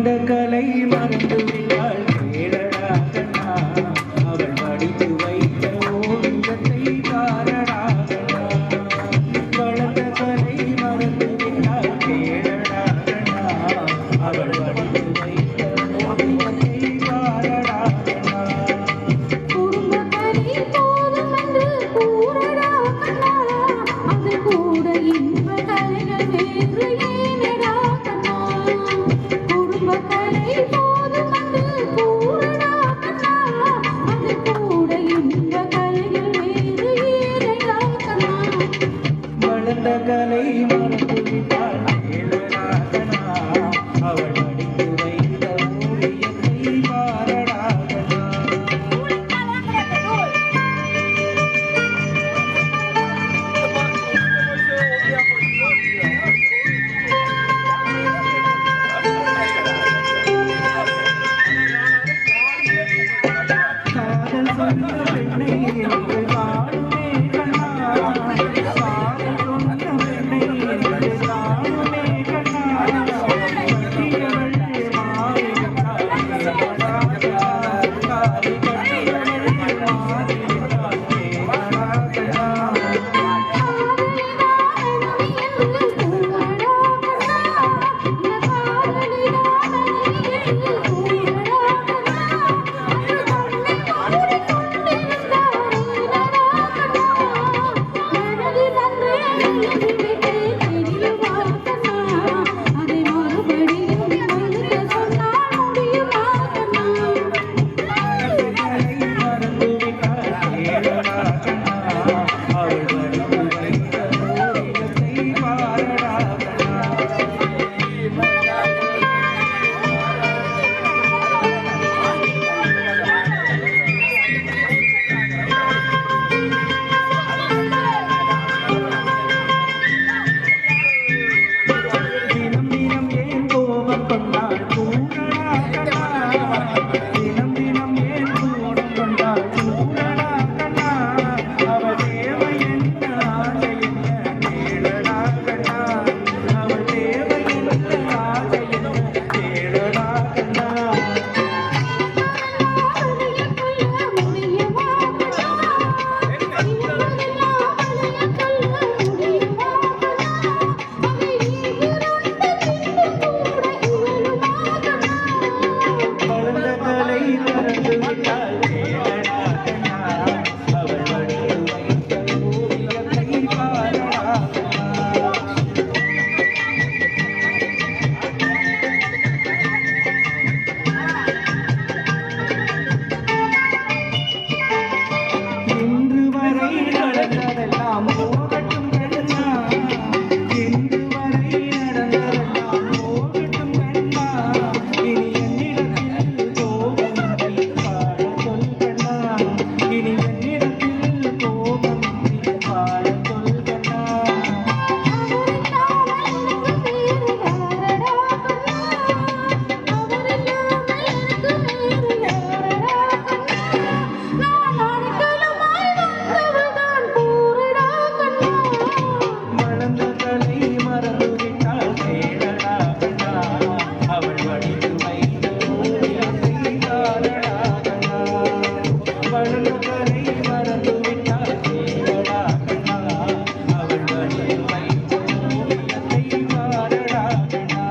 வளர்ந்த கலை மறந்து விட்டாள் கேளடா கண்ணா அவள் படித்து வைத்த ஓவியத்தை பாரடா கண்ணா வளர்ந்த கலை மறந்து விட்டாள் கேளடா கண்ணா அவள் படித்து வைத்த ஓவியத்தை பாரடா கண்ணா குடும்ப கலை போதும் என்று கூறடா கண்ணா அது கூட இன்ப கலைகள் வேறு ஏனடா கண்ணா குடும்ப கலை போதும் என்று கூறடா கண்ணா அது கூட இன்ப கலைகள் வேறு ஏனடா கண்ணா வளர்ந்த கலை மறந்து விட்டாள் கேளடா கண்ணா அவள் படித்து வைத்த ஓவியத்தை பாரடா கண்ணா காதல் சொன்ன பெண்ணை என்று காணுமே கண்ணா காதல் சொன்ன பெண்ணை என்று காணுமே கண்ணா கட்டியவள் மாறிவிட்டாள் கேளடா காரி கட்டியவள் மாறிவிட்டாள் கேளடா கண்ணா மறந்து விட்டாள் கேளடா கண்ணா அவள் படித்து வைத்த ஓவியத்தை பாரடா கண்ணா தினம் தினம் ஏன் கோபம் கொண்டாள் கூறடா கண்ணா தினம் தினம் ஏன் கோபம் கொண்டாள் கூறடா கண்ணா அவள் தேவை என்ன ஆசை என்ன கேளடா கண்ணா அவள் தேவை என்ன ஆசை என்ன கேளடா கண்ணா வளர்ந்த கலை மறந்து விட்டாள் கேளடா கண்ணா அவள் படித்து வைத்த ஓவியத்தை பாரடா கண்ணா இன்று வரை நடந்ததெல்லாம் போகட்டும் கண்ணா இன்று வரை நடந்ததெல்லாம் போகட்டும் கண்ணா இனி என்னிடத்தில் கோபமின்றி பாட சொல் கண்ணா இனி என்னிடத்தில் கோபமின்றி பாட சொல் கண்ணா வளர்ந்த கலை மறந்து விட்டாள் கேளடா கண்ணா அவள் படித்து வைத்த ஓவியத்தை பாரடா கண்ணா வளர்ந்த கலை மறந்து விட்டாள் கேளடா கண்ணா அவள் படித்து வைத்த ஓவியத்தை பாரடா கண்ணா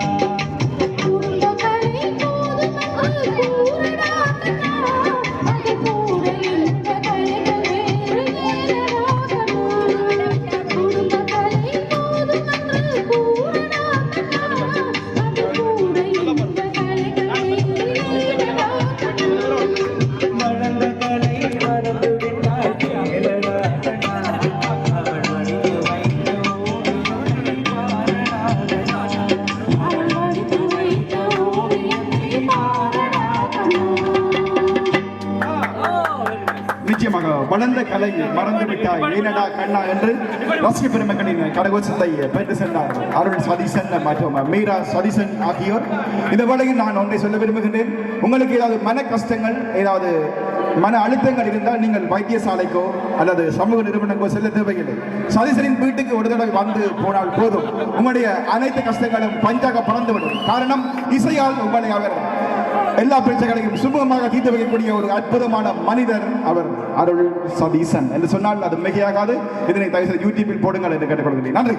வளர்ந்த கலை மறந்து விட்டாள் கேளடா கண்ணா அவள் படித்து வைத்த ஓவியத்தை பாரடா கண்ணா அவள் படித்து வைத்த ஓவியத்தை பாரடா நிச்சயமாக வளர்ந்த கலை மறந்து விட்டாய் ஏனடா கண்ணா என்று ரசிக பெருமக்களின் கரகோஷத்தை பெற்று சென்றார் அருள் சதீசன் மற்றும் மீரா சதீசன் ஆகியோர். இந்த வேளையில் நான் ஒன்றை சொல்ல விரும்புகின்றேன். உங்களுக்கு ஏதாவது மன கஷ்டங்கள், ஏதாவது மன அழுத்தங்கள் இருந்தால் நீங்கள் வைத்தியசாலைக்கோ அல்லது சமூக நிறுவனங்கோ செல்ல தேவையில்லை. சதீசனின் வீட்டுக்கு ஒரு தடவை வந்து போனால் போதும், உங்களுடைய அனைத்து கஷ்டங்களும் பஞ்சாக பறந்துவிடும். காரணம், இசையால் உங்களை அவர் எல்லா பிரச்சனைகளையும் சுமூகமாக தீர்த்து வைக்கக்கூடிய ஒரு அற்புதமான மனிதர் அவர் அருள் சதீசன் என்று சொன்னால் அது மிகையாகாது. இதனை தயவு செய்து யூடியூபில் போடுங்கள் என்று கேட்டுக்கொள்கிறேன். நன்றி.